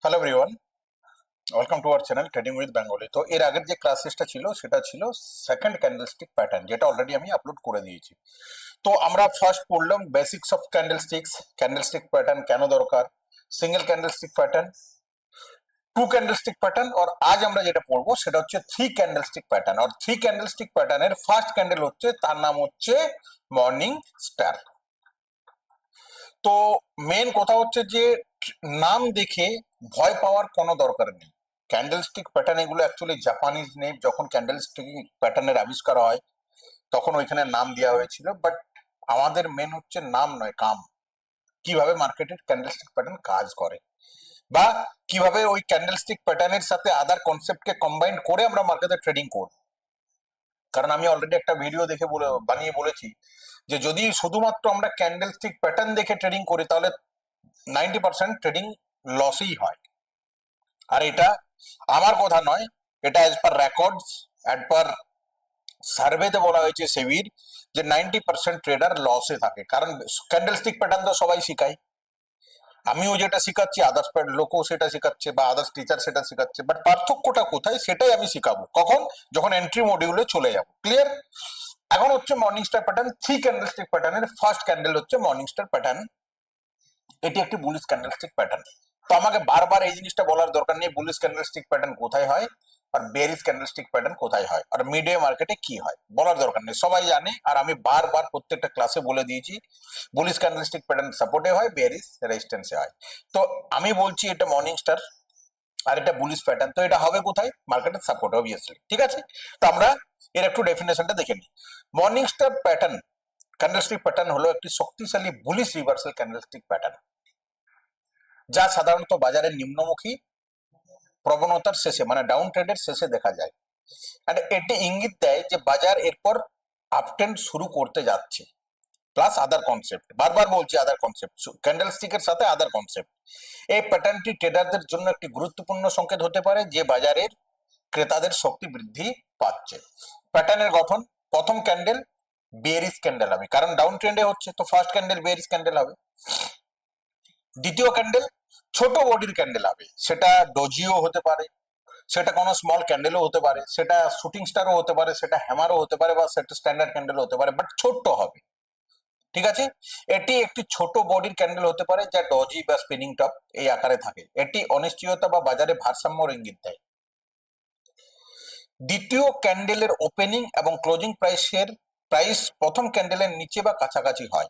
Hello everyone, welcome to our channel trading with Bengali. তো এর আগের যে ক্লাসেসটা ছিল সেটা ছিল সেকেন্ড ক্যান্ডেলস্টিক প্যাটার্ন, যেটা অলরেডি আমি আপলোড করে দিয়েছি। তো আমরা ফার্স্ট পড়লাম basics of candlesticks, candlestick pattern কেন দরকার, single candlestick pattern, two candlestick pattern, আর আজ আমরা যেটা পড়বো সেটা হচ্ছে থ্রি ক্যান্ডেলস্টিক প্যাটার্ন। আর থ্রি ক্যান্ডেলস্টিক প্যাটার্নের ফার্স্ট ক্যান্ডেল হচ্ছে, তার নাম হচ্ছে মর্নিং স্টার। তো মেন কথা হচ্ছে যে নাম দেখে ভয় পাওয়ার কোনো দরকার নেই। ক্যান্ডেলস্টিক প্যাটার্ন এগুলো অ্যাকচুয়ালি জাপানিজ নেম, যখন ক্যান্ডেলস্টিক প্যাটার্নের আবিষ্কার হয় তখন ওইখানে নাম দেওয়া হয়েছিল। বাট আমাদের মেন হচ্ছে নাম নয়, কাম। কিভাবে মার্কেটের ক্যান্ডেলস্টিক প্যাটার্ন কাজ করে, বা কিভাবে ওই ক্যান্ডেলস্টিক প্যাটার্নের সাথে আদার কনসেপ্টকে কম্বাইন করে আমরা মার্কেটে ট্রেডিং করব। কারণ আমি অলরেডি একটা ভিডিও দেখে বানিয়ে বলেছি যে যদি শুধুমাত্র আমরা ক্যান্ডেলস্টিক প্যাটার্ন দেখে ট্রেডিং করি তাহলে 90% ট্রেডিং লসই হয়। আর এটা আমার কথা নয়, এটা as per records, as per সার্ভেতে বলা হয়েছে সেবির, যে 90% ট্রেডার লসে থাকে। কারণ ক্যান্ডেলস্টিক প্যাটার্ন তো সবাই শিখায়, আমিও যেটা শিখাচ্ছি আদার্স লোকও সেটা শিখাচ্ছে, বা আদার্স টিচার সেটা শিখাচ্ছে। বাট পার্থক্যটা কোথায় সেটাই আমি শিখাবো কখন, যখন এন্ট্রি মডিউলে চলে যাব। ক্লিয়ার? এখন হচ্ছে morning star pattern, three candlestick প্যাটার্নের ফার্স্ট ক্যান্ডেল হচ্ছে মর্নিং স্টার প্যাটার্ন। এটি একটি বুলিশ ক্যান্ডেলস্টিক প্যাটার্ন। তো আমাকে বারবার এই জিনিসটা বলার দরকার নেই বুলিশ ক্যান্ডেলস্টিক প্যাটার্ন কোথায় হয় আর বেরিশ ক্যান্ডেলস্টিক প্যাটার্ন কোথায় হয় আর মিড ডে মার্কেটে কি হয়, বলার দরকার নেই, সবাই জানে। আর আমি বারবার প্রত্যেকটা ক্লাসে বলে দিয়েছি বুলিশ ক্যান্ডেলস্টিক প্যাটার্ন সাপোর্টে হয়, বেরিশ রেজিস্ট্যান্সে হয়। তো আমি বলছি এটা মর্নিং স্টার আর এটা বুলিশ প্যাটার্ন, তো এটা হবে কোথায়? মার্কেটের সাপোর্ট, অবভিয়াসলি। ঠিক আছে, তো আমরা এর একটু ডেফিনেশনটা দেখে নিই। Morning star pattern, candlestick pattern হলো একটি শক্তিশালী বুলিশ রিভার্সাল ক্যান্ডেলস্টিক প্যাটার্ন, যা সাধারণত বাজারের নিম্নমুখী প্রবণতার শেষে, মানে ডাউন ট্রেডের শেষে দেখা যায়। আর এটি ইঙ্গিত দেয় যে বাজার এরপর আপট্রেন্ড শুরু করতে যাচ্ছে। প্লাস আদার কনসেপ্ট, বারবার বলছি আদার কনসেপ্ট, ক্যান্ডেলস্টিকের সাথে আদার কনসেপ্ট। এই প্যাটার্নটি ট্রেডারদের জন্য একটি গুরুত্বপূর্ণ সংকেত হতে পারে যে বাজারের ক্রেতাদের শক্তি বৃদ্ধি পাচ্ছে। প্যাটার্নের গঠন, প্রথম ক্যান্ডেল বেয়ারিশ ক্যান্ডেল হবে, কারণ ডাউন ট্রেন্ডে হচ্ছে, তো ফার্স্ট ক্যান্ডেল বেয়ারিশ ক্যান্ডেল হবে। দ্বিতীয় ক্যান্ডেল ছোট বডির ক্যান্ডেল হবে, সেটা ডোজিও হতে পারে, সেটা কোনো স্মল ক্যান্ডেলও হতে পারে, সেটা শুটিং স্টারও হতে পারে, সেটা হ্যামারও হতে পারে, বা সেটা স্ট্যান্ডার্ড ক্যান্ডেলও হতে পারে, বাট ছোট্ট হবে। ঠিক আছে, এটি একটি ছোট বডির ক্যান্ডেল হতে পারে যা ডজি বা স্পিনিং টপ এই আকারে থাকে। এটি অনিশ্চয়তা বা বাজারে ভারসাম্যর ইঙ্গিত দেয়। দ্বিতীয় ক্যান্ডেলের ওপেনিং এবং ক্লোজিং প্রাইস প্রথম ক্যান্ডেলের নিচে বা কাছাকাছি হয়।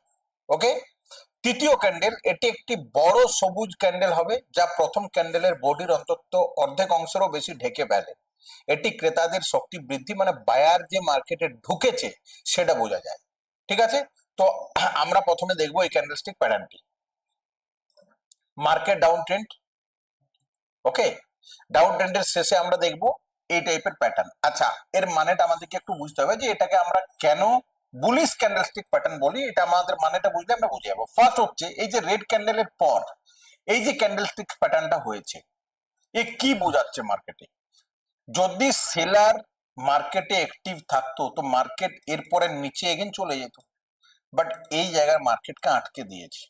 ওকে, তৃতীয় ক্যান্ডেল, এটি একটি বড় সবুজ ক্যান্ডেল হবে যা প্রথম ক্যান্ডেলের বডির অন্তত অর্ধেক অংশেরও বেশি ঢেকে ফেলে। এটি ক্রেতাদের শক্তি বৃদ্ধি, মানে বায়ার যে মার্কেটে ঢুকেছে সেটা বোঝা যায়। ঠিক আছে, তো আমরা প্রথমে দেখবো এই ক্যান্ডেলস্টিক প্যাটার্নটি। মার্কেট ডাউন ট্রেন্ড, ওকে, ডাউন ট্রেন্ডের শেষে আমরা দেখবো এই টাইপের প্যাটার্ন। আচ্ছা, এর মানেটা আমাদেরকে একটু বুঝতে হবে যে এটাকে আমরা কেন বুলিশ ক্যান্ডেলস্টিক প্যাটার্ন বলি। এটা আমাদের মানেটা বুঝলে আমরা বুঝে যাবো। ফার্স্ট হচ্ছে এই যে রেড ক্যান্ডেলের পর এই যে ক্যান্ডেলস্টিক প্যাটার্নটা হয়েছে, এ কি বোঝাচ্ছে মার্কেটে? যদি সেলার মার্কেটে অ্যাক্টিভ থাকতো তো মার্কেট এরপরে নিচে এগেন চলে যেত, বাট এই জায়গায় মার্কেটকে আটকে দিয়েছে।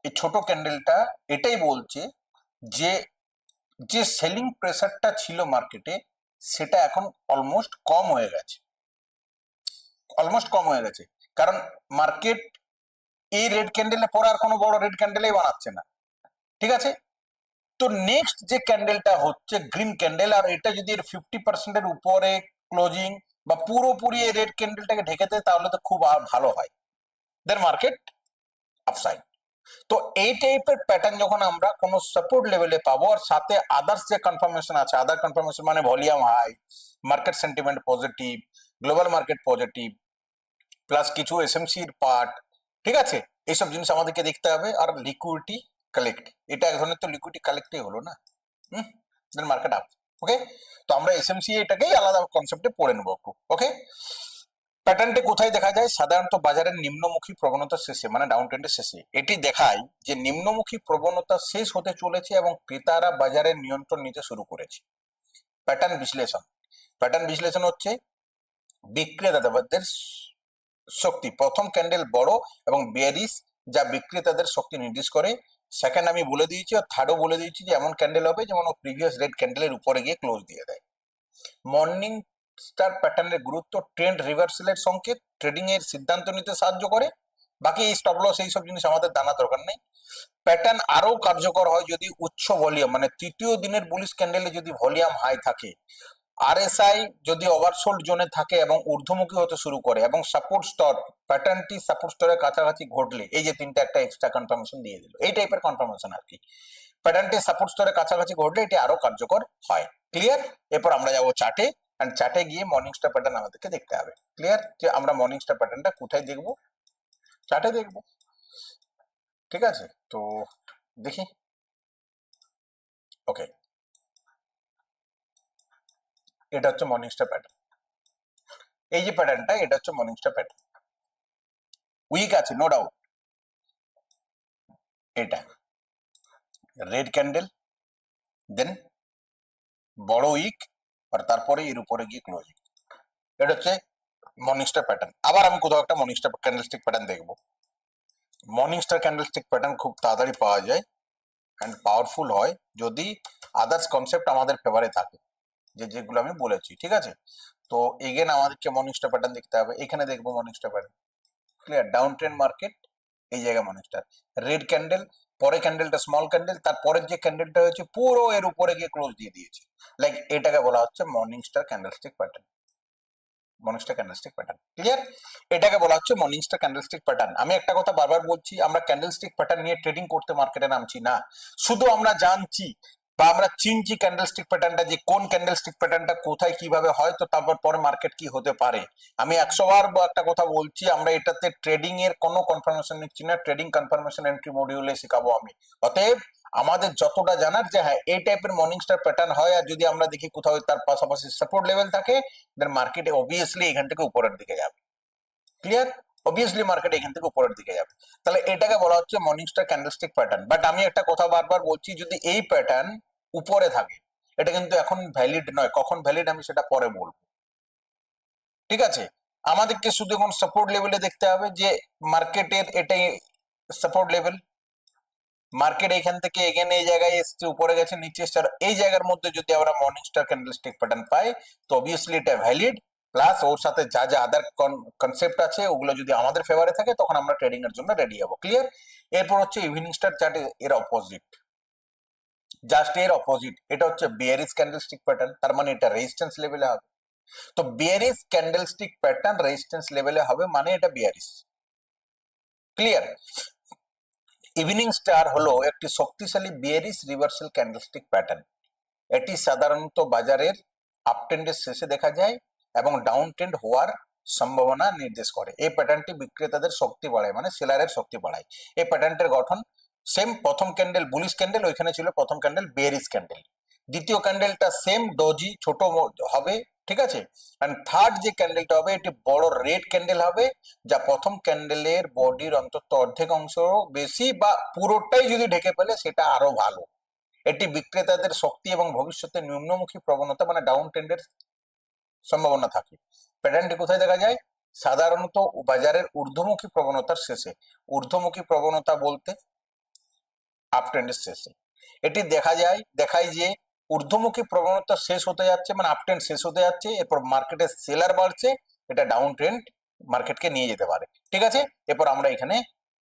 এই ছোট ক্যান্ডেলটা এটাই বলছে যে যে সেলিং প্রেসারটা ছিল মার্কেটে সেটা এখন অলমোস্ট কম হয়ে গেছে, অলমোস্ট কম হয়ে গেছে। কারণ মার্কেট এই রেড ক্যান্ডেলে পরে আর কোনো বড় রেড ক্যান্ডেলেই বানাচ্ছে না। ঠিক আছে, তো নেক্সট যে ক্যান্ডেলটা হচ্ছে গ্রিন ক্যান্ডেল, আর এটা যদি এর 50% উপরে ক্লোজিং বা পুরোপুরি এই রেড ক্যান্ডেলটাকে ঢেকে দেয় তাহলে তো খুব ভালো হয়, দেন মার্কেট আপসাইড। তো এই টাইপের প্যাটার্ন যখন আমরা কোনো সাপোর্ট লেভেলে পাবো, আর সাথে আদার্স যে কনফার্মেশন আছে, আদার কনফার্মেশন মানে volume high, market sentiment positive, global market positive, plus কিছু এসএমসি এর পার্ট, ঠিক আছে, এইসব জিনিস আমাদেরকে দেখতে হবে। আর লিকুইডিটি কালেক্ট, এটা এক ধরনের তো লিকুইডিটি কালেক্টই হলো না, দেন মার্কেট আপ। ওকে, তো আমরা এসএমসি এটাকেই আলাদা কনসেপ্টে পড়ে নেবো একটু। ওকে, প্যাটার্নটি কোথায় দেখা যায়? সাধারণত বাজারের নিম্নমুখী প্রবণতার শেষে, মানে ডাউন ট্রেন্ডের শেষে। এটি দেখায় যে নিম্নমুখী প্রবণতা শেষ হতে চলেছে এবং ক্রেতারা বাজারের নিয়ন্ত্রণ নিতে শুরু করেছে। প্যাটার্ন বিশ্লেষণ, প্যাটার্ন বিশ্লেষণ হচ্ছে বিক্রেতাদের শক্তি, প্রথম ক্যান্ডেল বড় এবং বেয়ারিশ, যা বিক্রেতাদের শক্তি নির্দেশ করে। সেকেন্ড আমি বলে দিয়েছি, আর থার্ডও বলে দিয়েছি যে এমন ক্যান্ডেল হবে যেমন ও প্রিভিয়াস রেড ক্যান্ডেলের উপরে গিয়ে ক্লোজ দিয়ে দেয়। মর্নিং স্টার প্যাটার্নের গুরুত্ব ট্রেন্ড রিভার্সালের সংকেত, ট্রেডিং এর সিদ্ধান্ত নিতে সাহায্য করে। বাকি এই স্টপ লস এইসব জিনিস আমাদের জানা দরকার নেই। প্যাটার্ন আরো কার্যকর হয় যদি উচ্চ ভলিউম, মানে তৃতীয় দিনের বুলিশ ক্যান্ডেলে যদি ভলিউম হাই থাকে, আরএসআই যদি ওভারসোল্ড জোনে থাকে এবং ঊর্ধ্বমুখী হতে শুরু করে, এবং সাপোর্ট স্তর, প্যাটার্নটি সাপোর্ট স্তরের কাছাকাছি ঘটলে, এই যে তিনটা একটা এক্সট্রা কনফার্মেশন দিয়ে দিল, এই টাইপের কনফার্মেশন আর কি। প্যাটার্নটি সাপোর্ট স্তরের কাছাকাছি ঘটলে এটি আরো কার্যকর হয়। ক্লিয়ার? এরপর আমরা যাবো চার্টে, এন্ড চার্টে গিয়ে মর্নিং স্টার প্যাটার্ন আমাদেরকে দেখতে হবে। ক্লিয়ার যে আমরা মর্নিং স্টার প্যাটার্নটা কোথায় দেখবো? চার্টে দেখবো। ঠিক আছে, তো দেখি। ওকে, এটা হচ্ছে মর্নিং স্টার প্যাটার্ন। এই যে প্যাটার্নটা, এটা হচ্ছে মর্নিং স্টার প্যাটার্ন। উইক আছে নো ডাউট। এটা রেড ক্যান্ডেল, দেন বড় উইক, আর তারপরে এর উপরে গিয়ে ক্লোজিং। এটা হচ্ছে মর্নিং স্টার প্যাটার্ন। আবার আমি কোথাও একটা মর্নিং স্টার ক্যান্ডেলস্টিক প্যাটার্ন দেখবো। মর্নিং স্টার ক্যান্ডেলস্টিক প্যাটার্ন খুব তাড়াতাড়ি পাওয়া যায় অ্যান্ড পাওয়ারফুল হয় যদি আদার্স কনসেপ্ট আমাদের ফেভারে থাকে, যেগুলো আমি বলেছি। ঠিক আছে, তো এগেন আমাদেরকে মর্নিং স্টার প্যাটার্ন দেখতে হবে। এখানে দেখবো morning star pattern. Clear? Down trend market, এই জায়গায় মর্নিং স্টার, রেড ক্যান্ডেল, পরে ক্যান্ডেলটা স্মল ক্যান্ডেল, তারপরের যে ক্যান্ডেলটা হয়েছে পুরো এর উপরে গিয়ে ক্লোজ দিয়ে দিয়েছে, লাইক এটাকে বলা হচ্ছে morning star candlestick pattern. Morning star candlestick pattern. Clear? এটাকে বলা হচ্ছে মর্নিং স্টার ক্যান্ডেলস্টিক প্যাটার্ন। আমি একটা কথা বারবার বলছি, আমরা ক্যান্ডেলস্টিক প্যাটার্ন নিয়ে ট্রেডিং করতে মার্কেটে নামছি না, শুধু আমরা জানছি বা আমরা চিনছি ক্যান্ডেলস্টিক প্যাটার্নটা, যে কোন ক্যান্ডেলস্টিক প্যাটার্নটা কোথায় কিভাবে হয়, তো তারপর পরে মার্কেট কি হতে পারে। আমি 100 বার একটা কথা বলছি, আমরা এটাতে ট্রেডিং এর কোনো কনফার্মেশন নিচ্ছি না, ট্রেডিং কনফার্মেশন এন্ট্রি মডিউলে শেখাবো আমি। অতএব আমাদের যতটা জানার যে হ্যাঁ এই টাইপের মর্নিং স্টার প্যাটার্ন হয়, আর যদি আমরা দেখি কোথাও তার পাশাপাশি সাপোর্ট লেভেল থাকে, দেন মার্কেটে অবভিয়াসলি এখান থেকে উপরের দিকে যাবে। ক্লিয়ার? অবভিয়াসলি মার্কেট এখান থেকে উপরের দিকে যাবে। তাহলে এটাকে বলা হচ্ছে morning star candlestick pattern. But আমি একটা কথা বারবার বলছি, যদি এই প্যাটার্ন উপরে থাকে, এটা কিন্তু এখন ভ্যালিড নয়। কখন ভ্যালিড আমি সেটা পরে বলবো। ঠিক আছে, আমাদেরকে শুধু এখন সাপোর্ট লেভেলে দেখতে হবে যে মার্কেটের এটাই সাপোর্ট লেভেল, মার্কেট এখান থেকে এগেন এই জায়গায় এসছে, উপরে গেছে, নিচে এসছে, আর এই জায়গার মধ্যে যদি আমরা মর্নিং স্টার ক্যান্ডেলস্টিক প্যাটার্ন পাই, তো অবভিয়াসলি এটা ভ্যালিড। প্লাস ওর সাথে যা যা আদার কনসেপ্ট আছে ওগুলো যদি আমাদের ফেভারে থাকে, তখন আমরা ট্রেডিং এর জন্য রেডি হবো। ক্লিয়ার? এরপর হচ্ছে ইভিনিং স্টার চার্ট, এর অপোজিট, জাস্ট এর অপোজিট। এটা হচ্ছে বিয়ারিশ ক্যান্ডেলস্টিক প্যাটার্ন, তার মানে এটা রেজিস্ট্যান্স লেভেলে হবে। তো বিয়ারিশ ক্যান্ডেলস্টিক প্যাটার্ন রেজিস্ট্যান্স লেভেলে হবে মানে এটা বিয়ারিশ। ক্লিয়ার? ইভিনিং স্টার হলো একটি শক্তিশালী বিয়ারিশ রিভার্সাল ক্যান্ডেলস্টিক প্যাটার্ন। এটি সাধারণত বাজারের আপট্রেন্ডের শেষে দেখা যায় এবং ডাউন ট্রেন্ড হওয়ার সম্ভাবনা নির্দেশ করে। এই প্যাটার্নটি বিক্রেতাদের শক্তি বাড়ায়, মানে সেলারের শক্তি বাড়ায়। এই প্যাটার্নটির গঠন সেম, প্রথম ক্যান্ডেল বুলিশ ক্যান্ডেল, ওইখানে ছিল প্রথম ক্যান্ডেল বেয়ারিশ ক্যান্ডেল। দ্বিতীয় ক্যান্ডেলটা সেম ডজি, ছোট হবে। ঠিক আছে, এন্ড থার্ড যে ক্যান্ডেলটা হবে এটি বড় রেড ক্যান্ডেল হবে, যা প্রথম ক্যান্ডেলের বডির অন্তত অর্ধেক অংশ বেশি বা পুরোটাই যদি ঢেকে ফেলে সেটা আরো ভালো। এটি বিক্রেতাদের শক্তি এবং ভবিষ্যতে নিম্নমুখী প্রবণতা, মানে ডাউন ট্রেন্ডের সম্ভাবনা থাকে। প্যাটার্নটি কোথায় দেখা যায়? সাধারণত বাজারের ঊর্ধ্বমুখী প্রবণতার শেষে। ঊর্ধ্বমুখী প্রবণতা বলতে আপ ট্রেন্ডের শেষে এটি দেখায় যে ঊর্ধ্বমুখী প্রবণতা শেষ হতে যাচ্ছে, মানে আপ ট্রেন্ড শেষ হতে যাচ্ছে, এরপর মার্কেটে সেলার বাড়ছে, এটা ডাউন ট্রেন্ড মার্কেটকে নিয়ে যেতে পারে। ঠিক আছে, এরপর আমরা এখানে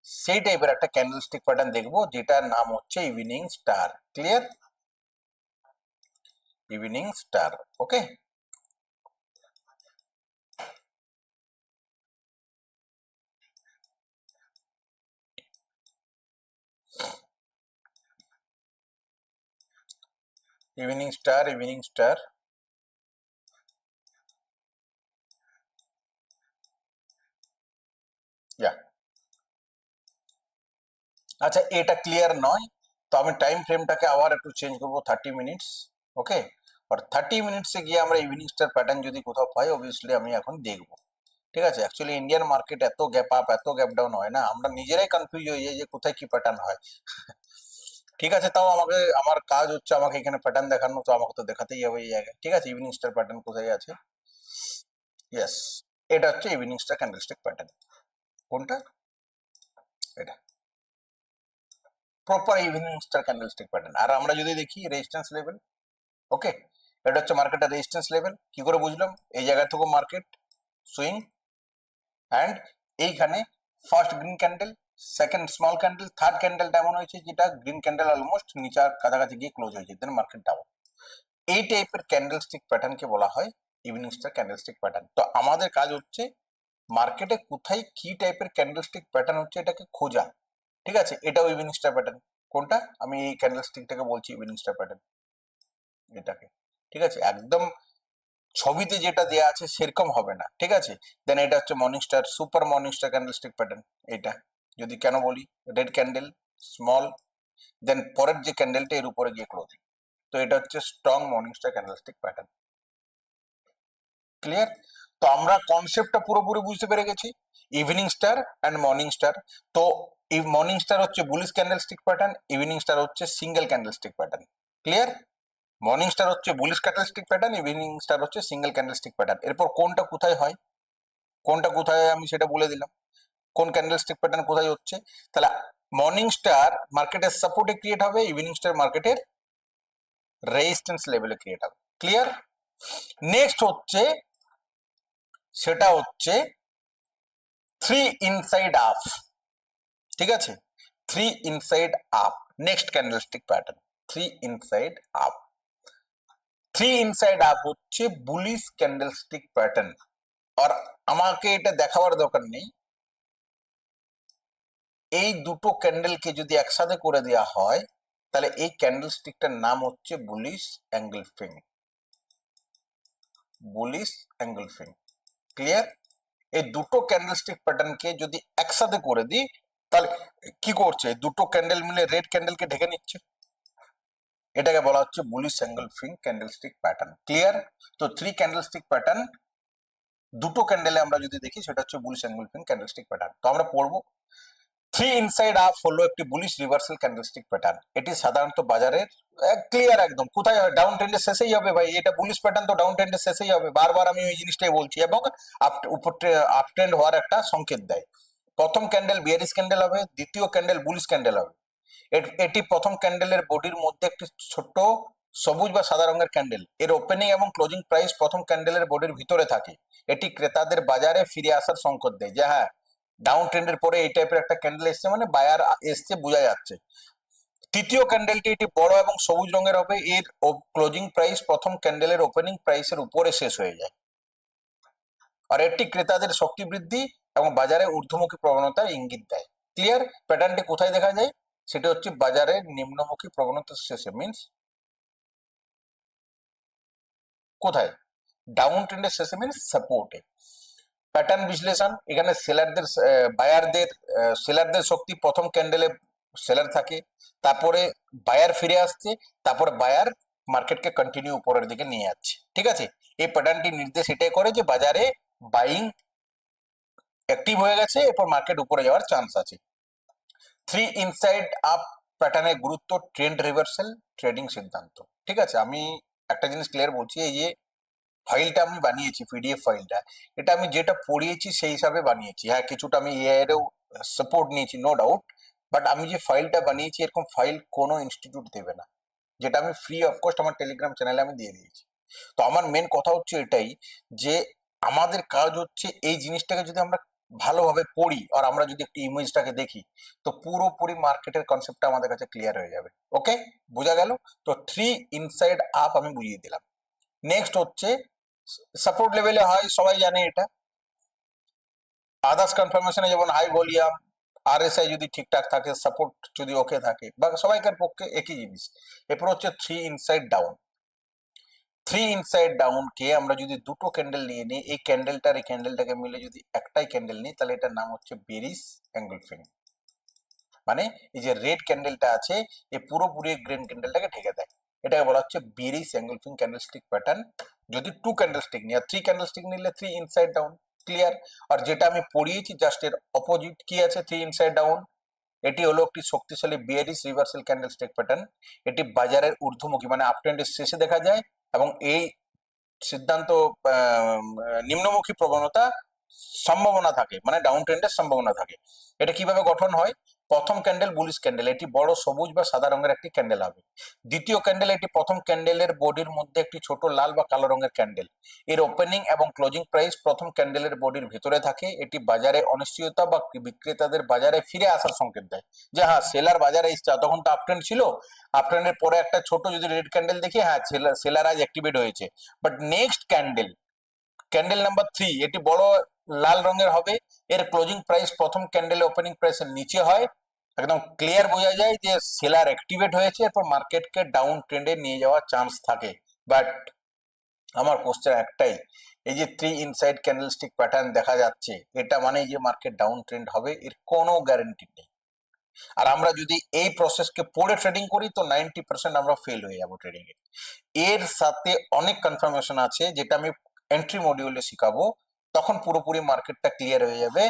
সেই টাইপের একটা ক্যান্ডেলস্টিক প্যাটার্ন দেখবো, যেটার নাম হচ্ছে evening star. Clear? Evening star. Okay, evening star, evening star. Yeah, আচ্ছা এটা ক্লিয়ার নয়, তো আমি টাইম ফ্রেমটাকে আবার একটু চেঞ্জ করবো, 30 মিনিটস। ওকে, আর 30 মিনিটসে গিয়ে আমরা ইভিনিং স্টার প্যাটার্ন যদি কোথাও পাই, অবভিয়াসলি আমি এখন দেখবো। ঠিক আছে, অ্যাকচুয়ালি ইন্ডিয়ান মার্কেট এত গ্যাপ আপ এত গ্যাপ ডাউন হয় না, আমরা নিজেরাই কনফিউজ হয়ে যাই যে কোথায় কি প্যাটার্ন হয়। ঠিক আছে, তাও আমাকে, আমার কাজ হচ্ছে আমাকে এখানে প্যাটার্ন দেখানো, তো আমাকে তো দেখাতেই হবে এই জায়গায়। ঠিক আছে, ইভিনিং স্টার প্যাটার্ন কোথায় আছে? ইয়েস, এটা হচ্ছে ইভিনিং স্টার ক্যান্ডেলস্টিক প্যাটার্ন। কোনটা? এটা। Proper evening star candlestick pattern. আর আমরা যদি দেখি রেজিস্ট্যান্স লেভেল, ওকে, এটা হচ্ছে মার্কেটের রেজিস্ট্যান্স লেভেল। কি করে বুঝলাম? এই জায়গা থেকে মার্কেট সুইং, অ্যান্ড এইখানে first green candle, second small candle, third ক্যান্ডেলটা এমন হয়েছে যেটা গ্রিন ক্যান্ডেল অলমোস্ট নিচার কাছাকাছি গিয়ে ক্লোজ হয়েছে, দেন মার্কেট ডাউন। এই টাইপের ক্যান্ডেলস্টিক প্যাটার্নকে বলা হয় ইভিনিং স্টার ক্যান্ডেলস্টিক প্যাটার্ন। তো আমাদের কাজ হচ্ছে মার্কেটে কোথায় কি টাইপের ক্যান্ডেলস্টিক প্যাটার্ন হচ্ছে এটাকে খোঁজা, ঠিক আছে? এটাও ইভিনিং স্টার প্যাটার্ন। কোনটা? আমি এই ক্যান্ডেলস্টিকটাকে বলছি ইভিনিং স্টার প্যাটার্ন, এটাকে, ঠিক আছে? একদম ছবিতে যেটা দেয়া আছে সেরকম হবে না, ঠিক আছে? দেন এটা হচ্ছে morning star, super morning star candlestick pattern. এটা যদি কেন বলি, রেড ক্যান্ডেল স্মল, দেন পরের যে ক্যান্ডেলটা এর উপরে গিয়ে ক্লোজিং, তো এটা হচ্ছে strong morning star candlestick pattern. Clear? তো আমরা কনসেপ্টটা পুরোপুরি বুঝতে পেরে গেছি, evening star and morning star. তো এই মর্নিং স্টার হচ্ছে bullish candlestick pattern, evening star হচ্ছে single candlestick pattern. Clear? Morning star হচ্ছে bullish candlestick pattern, evening star হচ্ছে সিঙ্গেল ক্যান্ডেলস্টিক প্যাটার্ন। এরপর কোনটা কোথায় হয়, কোনটা কোথায় আমি সেটা বলে দিলাম, কোন ক্যান্ডেলস্টিক প্যাটার্ন কোথায় হচ্ছে। তাহলে মর্নিং স্টার মার্কেটের সাপোর্টে ক্রিয়েট হবে, ইভিনিং স্টার মার্কেটের রেজিস্ট্যান্স লেভেলে ক্রিয়েট হবে। ক্লিয়ার? নেক্সট হচ্ছে, সেটা হচ্ছে থ্রি ইনসাইড আপ, ঠিক আছে? Three inside up, next candlestick pattern, three inside up. Three inside up হচ্ছে বুলিশ ক্যান্ডেলস্টিক প্যাটার্ন। আর আমাকে এটা দেখাবার দরকার নেই, এই দুটো ক্যান্ডেলকে যদি একসাথে করে দেওয়া হয় তাহলে এই ক্যান্ডেলস্টিকটার নাম হচ্ছে bullish engulfing, bullish engulfing. Clear? এই দুটো ক্যান্ডেলস্টিক প্যাটার্নকে যদি একসাথে করে দিই তাহলে কি করছে, দুটো ক্যান্ডেল মিলে রেড ক্যান্ডেলকে ঢেকে নিচ্ছে, এটাকে বলা হচ্ছে bullish engulfing candlestick pattern. Clear? তো থ্রি ক্যান্ডেলস্টিক প্যাটার্ন, দুটো ক্যান্ডেলে আমরা যদি দেখি সেটা হচ্ছে বুলিশ এঙ্গেলফিং ক্যান্ডেলস্টিক প্যাটার্ন। তো আমরা পড়বো, থ্রি ইনসাইড আপ হলো একটি বুলিশ রিভার্সাল ক্যান্ডেলস্টিক প্যাটার্ন। এটি সাধারণত বাজারের ক্লিয়ার একদম কোথায় হয়, ডাউন ট্রেন্ডের শেষেই হবে ভাই, এটা বুলিশ প্যাটার্ন তো ডাউন ট্রেন্ডের শেষেই হবে, বারবার আমি ওই জিনিসটাই বলছি, এবং উপর আপ ট্রেন্ড হওয়ার একটা সংকেত দেয়। প্রথম ক্যান্ডেল বিয়ারিশ ক্যান্ডেল হবে, দ্বিতীয় ক্যান্ডেল বুলিশ ক্যান্ডেল হবে। এটি প্রথম ক্যান্ডেলের বডির মধ্যে একটি ছোট সবুজ বা সাদা রঙের ক্যান্ডেল, এর ওপেনিং এবং ক্লোজিং প্রাইস প্রথম ক্যান্ডেলের বডির ভিতরে থাকে। এটি ক্রেতাদের বাজারে ফিরে আসার সংকেত দেয় যে হ্যাঁ, ডাউন ট্রেন্ডের পরে এই টাইপের একটা ক্যান্ডেল এসছে, মানে বায়ার এসছে বোঝা যাচ্ছে। তৃতীয় ক্যান্ডেলটি এটি বড় এবং সবুজ রঙের হবে, এর ক্লোজিং প্রাইস প্রথম ক্যান্ডেলের ওপেনিং প্রাইসের উপরে শেষ হয়ে যায়। আর এটি ক্রেতাদের শক্তি বৃদ্ধি এবং বাজারে ঊর্ধ্বমুখী প্রবণতার ইঙ্গিত দেয়। ক্লিয়ার? প্যাটার্নটি কোথায় দেখা যায়, সেটা হচ্ছে বাজারের নিম্নমুখী প্রবণতার শেষে, মিন্স কোথায়, ডাউন ট্রেন্ডের শেষে, মিন্স সাপোর্টে। প্যাটার্ন বিশ্লেষণ, এখানে সেলারদের বায়ারদের সেলারদের শক্তি প্রথম ক্যান্ডেলে সেলার থাকে, তারপরে বায়ার ফিরে আসছে, তারপরে বায়ার মার্কেটকে কন্টিনিউ উপরের দিকে নিয়ে যাচ্ছে, ঠিক আছে? এই প্যাটার্নটি নির্দেশ এটাই করে যে বাজারে বাইং অ্যাক্টিভ হয়ে গেছে, এরপর মার্কেট উপরে যাওয়ার চান্স আছে। থ্রি ইনসাইড আপ প্যাটার্নের গুরুত্ব, ট্রেন্ড রিভার্সাল, ট্রেডিং সিদ্ধান্ত। ঠিক আছে, আমি একটা জিনিস ক্লিয়ার বলছি, এই যে ফাইলটা আমি বানিয়েছি, পিডিএফ ফাইলটা, এটা আমি যেটা পড়িয়েছি সেই হিসাবে বানিয়েছি। হ্যাঁ, কিছুটা আমি এআই এরও সাপোর্ট নিয়েছি, নো ডাউট, বাট আমি যে ফাইলটা বানিয়েছি এরকম ফাইল কোনো ইনস্টিটিউট দেবে না, যেটা আমি ফ্রি অফ কস্ট আমার টেলিগ্রাম চ্যানেলে আমি দিয়ে দিয়েছি। তো আমার মেন কথা হচ্ছে এটাই যে আমাদের কাজ হচ্ছে এই জিনিসটাকে যদি আমরা ভালোভাবে পড়ি আর আমরা যদি একটু ইমেজটাকে দেখি তো পুরোপুরি মার্কেটের কনসেপ্টটা আমাদের কাছে ক্লিয়ার হয়ে যাবে। ওকে, বোঝা গেল? তো থ্রি ইনসাইড আপ আমি বুঝিয়ে দিলাম। নেক্সট হচ্ছে সাপোর্ট লেভেলে হয়, সবাই জানে এটা। আদার্স কনফার্মেশনে যেমন হাই ভলিউম, আরএসআই যদি ঠিকঠাক থাকে, সাপোর্ট যদি ওকে থাকে, বা সবাইকার পক্ষে একই জিনিস। এরপর হচ্ছে three inside down. Three inside down কে আমরা যদি দুটো ক্যান্ডেল নিয়ে নিই, এই ক্যান্ডেলটার এই ক্যান্ডেলটাকে মিলে যদি একটাই ক্যান্ডেল নিই তাহলে এটার নাম হচ্ছে বেরিশ এঙ্গলফিং। মানে এই যে রেড ক্যান্ডেলটা আছে এই পুরোপুরি গ্রিন ক্যান্ডেলটাকে ঢেকে দেয়, এটাকে বলা হচ্ছে বেরিশ এঙ্গলফিং ক্যান্ডেলস্টিক প্যাটার্ন। যদি টু ক্যান্ডেলস্টিক নিই, আর থ্রি ক্যান্ডেলস্টিক নিলে থ্রি ইনসাইড ডাউন। ক্লিয়ার? আর যেটা আমি পড়িয়েছি জাস্ট এর অপোজিট কি আছে, থ্রি ইনসাইড ডাউন। এটি হলো একটি শক্তিশালী বিয়ারিশ রিভার্সাল ক্যান্ডেলস্টিক প্যাটার্ন। এটি বাজারের ঊর্ধ্বমুখী মানে আপ ট্রেন্ডের শেষে দেখা যায়, এবং এই সিদ্ধান্ত নিম্নমুখী প্রবণতা সম্ভাবনা থাকে, মানে ডাউন ট্রেন্ডের সম্ভাবনা থাকে। এটা কিভাবে গঠন হয়, প্রথম ক্যান্ডেল বুলিশ ক্যান্ডেল, এটি বড় সবুজ বা সাদা রঙের একটি ক্যান্ডেল হবে। দ্বিতীয় ক্যান্ডেল, এটি প্রথম ক্যান্ডেলের বডির মধ্যে একটি ছোট লাল বা কালো রঙের ক্যান্ডেল। এর ওপেনিং এবং ক্লোজিং প্রাইস প্রথম ক্যান্ডেলের বডির ভিতরে থাকে। এটি বাজারে অনিশ্চয়তা বা বিক্রেতাদের বাজারে ফিরে আসার সংকেত দেয়, যে হ্যাঁ সেলার বাজারে এসছে। তখন তো আপট্রেন্ড ছিল, আপট্রেন্ডের পরে একটা ছোট যদি রেড ক্যান্ডেল দেখি, হ্যাঁ সেলার আজ অ্যাক্টিভেট হয়েছে। But next candle, candle number 3, এটি বড় লাল রঙের হবে। এর ক্লোজিং প্রাইস প্রথম ক্যান্ডেল ওপেনিং প্রাইসের নিচে হয়। একদম ক্লিয়ার বোঝা যায় যে সেলার অ্যাক্টিভেট হয়েছে, এরপর মার্কেটকে ডাউন ট্রেন্ডে নিয়ে যাওয়ার চান্স থাকে। বাট আমার কোশ্চেন একটাই, এই যে 3 ইনসাইড ক্যান্ডেলস্টিক প্যাটার্ন দেখা যাচ্ছে, এটা মানে যে মার্কেট ডাউন ট্রেন্ড হবে, এর কোনো গ্যারান্টি নেই। আর আমরা যদি এই প্রসেসকে পড়ে ট্রেডিং করি তো 90% আমরা ফেল হয়ে যাবো ট্রেডিং এ। এর সাথে অনেক কনফার্মেশন আছে, যেটা আমি এন্ট্রি মডিউলে শিখাবো, তখন পুরোপুরি মার্কেটটা ক্লিয়ার হয়ে যাবে।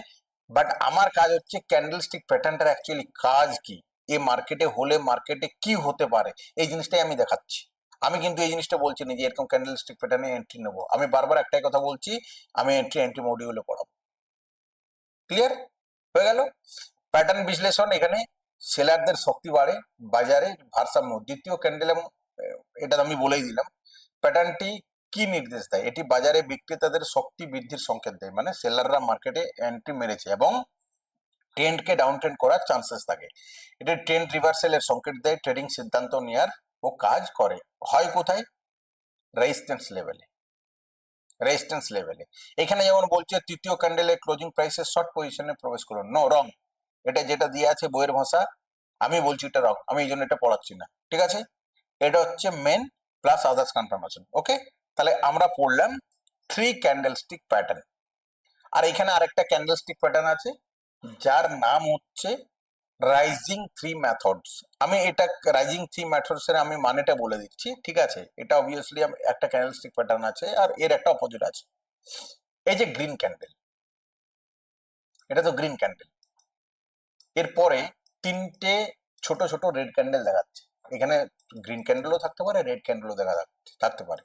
বাট আমার কাজ হচ্ছে ক্যান্ডেলস্টিক প্যাটার্নটার অ্যাকচুয়ালি কাজ কি, এই মার্কেটে হলে মার্কেটে কি হতে পারে, এই জিনিসটাই আমি দেখাচ্ছি। আমি কিন্তু এই জিনিসটা বলছি না যে এরকম ক্যান্ডেলস্টিক প্যাটার্নে এন্ট্রি নেবো, আমি বারবার একটাই কথা বলছি, আমি এন্ট্রি মডিউলে পড়াবো। ক্লিয়ার হয়ে গেল? প্যাটার্ন বিশ্লেষণ, এখানে সেলারদের শক্তি বাড়ে, বাজারে ভারসাম্য। দ্বিতীয় ক্যান্ডেল, এবং এটা আমি বলেই দিলাম, প্যাটার্নটি কি নির্দেশ দেয়, এটি বাজারে বিক্রেতাদের শক্তি বৃদ্ধির সংকেত দেয়, মানে সেলাররা মার্কেটে এন্ট্রি মেরেছে এবং ট্রেন্ডকে ডাউন ট্রেন্ড করার চান্সেস থাকে। এটি ট্রেন্ড রিভার্সালের সংকেত দেয়, ট্রেডিং সিদ্ধান্ত নেওয়ার ও কাজ করে। হয় কোথায়? রেজিস্ট্যান্স লেভেলে। রেজিস্ট্যান্স লেভেলে এখানে যেমন বলছে তৃতীয় ক্যান্ডেলে ক্লোজিং প্রাইসের শর্ট পজিশনে প্রবেশ করুন। নো, রং। এটা যেটা দিয়ে আছে বইয়ের ভাষা, আমি বলছি এটা রং, আমি এই জন্য এটা পড়াচ্ছি না, ঠিক আছে? এটা হচ্ছে মেন প্লাস আদার্স কনফার্মেশন। ওকে, তাহলে আমরা পড়লাম 3 ক্যান্ডেলস্টিক প্যাটার্ন। আর এখানে আরেকটা ক্যান্ডেলস্টিক প্যাটার্ন আছে যার নাম হচ্ছে রাইজিং 3 মেথডস। আমি এটা রাইজিং 3 মেথডস এর আমি মানেটা বলে দিচ্ছি, ঠিক আছে? এটা অবভিয়াসলি একটা ক্যান্ডেলস্টিক প্যাটার্ন আছে, আর এর একটা অপোজিট আছে। এই যে গ্রিন ক্যান্ডেল, এটা তো গ্রিন ক্যান্ডেল, এরপরে তিনটে ছোট ছোট রেড ক্যান্ডেল দেখাচ্ছে। এখানে গ্রিন ক্যান্ডেলও থাকতে পারে, রেড ক্যান্ডেলও থাকতে পারে।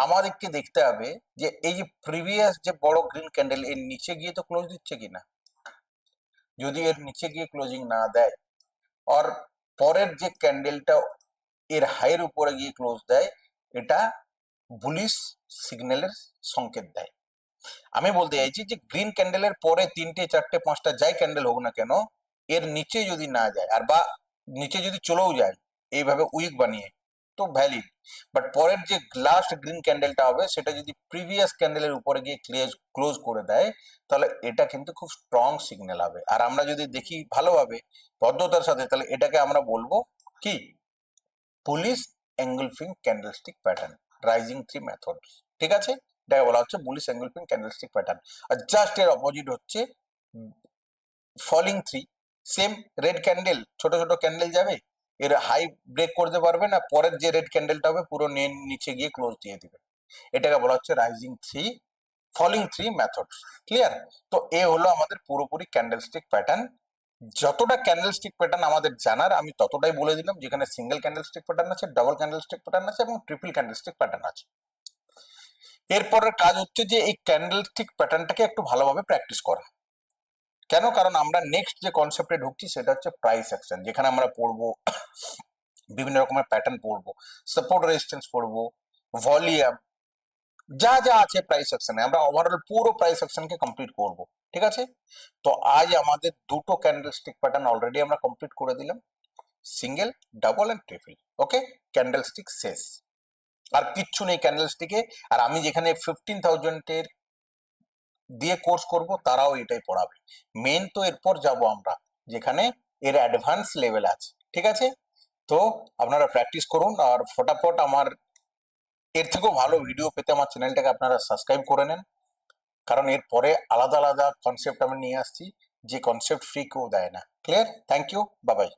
আমাদেরকে দেখতে হবে যে এই যে প্রিভিয়াস যে বড় গ্রিন ক্যান্ডেল, এর নিচে গিয়ে তো ক্লোজ দিচ্ছে কিনা। যদি এর নিচে গিয়ে ক্লোজিং না দেয়, আর পরের যে ক্যান্ডেলটা এর হাইয়ের উপরে গিয়ে ক্লোজ দেয়, এটা বুলিশ সিগন্যালের সংকেত দেয়। আমি বলতে চাইছি যে গ্রিন ক্যান্ডেলের পরে 3টে 4টে 5টা যাই ক্যান্ডেল হোক না কেন, এর নিচে যদি না যায়, আর বা নিচে যদি চলেও যায় এইভাবে উইক বানিয়ে, তো ভ্যালিড। বাট পরের যে লাস্ট গ্রিন ক্যান্ডেলটা হবে, সেটা যদি প্রিভিয়াস ক্যান্ডেলের উপরে গিয়ে ক্লোজ করে দেয়, তাহলে এটা কিন্তু খুব স্ট্রং সিগন্যাল হবে। আর আমরা যদি দেখি ভালোভাবে ভদ্রতার সাথে, তাহলে এটাকে আমরা বলবো কি, bullish engulfing candlestick pattern, rising 3 method, ঠিক আছে? এটাকে বলা হচ্ছে বুলিশ এঙ্গলফিং ক্যান্ডেলস্টিক প্যাটার্ন। আর জাস্ট এর অপোজিট হচ্ছে ফলিং 3। সেম রেড ক্যান্ডেল, ছোট ছোট ক্যান্ডেল যাবে, এর হাই ব্রেক করতে পারবে না, পরের যে রেড ক্যান্ডেলটা হবে পুরো নিচে গিয়ে ক্লোজ দিয়ে দিবে। এটাকে বলা হচ্ছে রাইজিং 3, ফলিং 3 মেথড। ক্লিয়ার? তো এ হলো আমাদের পুরোপুরি ক্যান্ডেলস্টিক প্যাটার্ন। যতটা ক্যান্ডেলস্টিক প্যাটার্ন আমাদের জানার, আমি ততটাই বলে দিলাম, যেখানে সিঙ্গেল ক্যান্ডেলস্টিক প্যাটার্ন আছে, ডাবল ক্যান্ডেলস্টিক প্যাটার্ন আছে এবং ট্রিপল ক্যান্ডেলস্টিক প্যাটার্ন আছে। এরপরের কাজ হচ্ছে যে এই ক্যান্ডেলস্টিক প্যাটার্নটাকে একটু ভালোভাবে প্র্যাকটিস করা। কেন? কারণ আমরা নেক্সট যে কনসেপ্টে ঢুকছি সেটা হচ্ছে প্রাইস অ্যাকশন, যেখানে আমরা পড়বো বিভিন্ন রকমের প্যাটার্ন পড়বো, সাপোর্ট রেজিস্ট্যান্স পড়বো, ভলিউম, যা যা আছে প্রাইস অ্যাকশনে, আমরা ওভারঅল পুরো প্রাইস অ্যাকশনকে কমপ্লিট করব, ঠিক আছে? তো আজ আমাদের দুটো ক্যান্ডেলস্টিক প্যাটার্ন অলরেডি আমরা কমপ্লিট করে দিলাম, single, double and triple. Okay, candlestick শেষ, আর কিচ্ছু নেই ক্যান্ডেলস্টিকে। আর আমি যেখানে 15,000 এর দিয়ে কোর্স করব, তারাও এটাই পড়াবে। মেন তো এরপর যাব আমরা যেখানে এর অ্যাডভান্স লেভেল আছে, ঠিক আছে? তো আপনারা প্র্যাকটিস করুন, আর ফটাফট আমার এর থেকেও ভালো ভিডিও পেতে আমার চ্যানেলটাকে আপনারা সাবস্ক্রাইব করে নেন, কারণ এর পরে আলাদা আলাদা কনসেপ্ট আমি নিয়ে আসছি, যে কনসেপ্ট ফ্রি কেউ দেয় না। Clear? Thank you, bye by.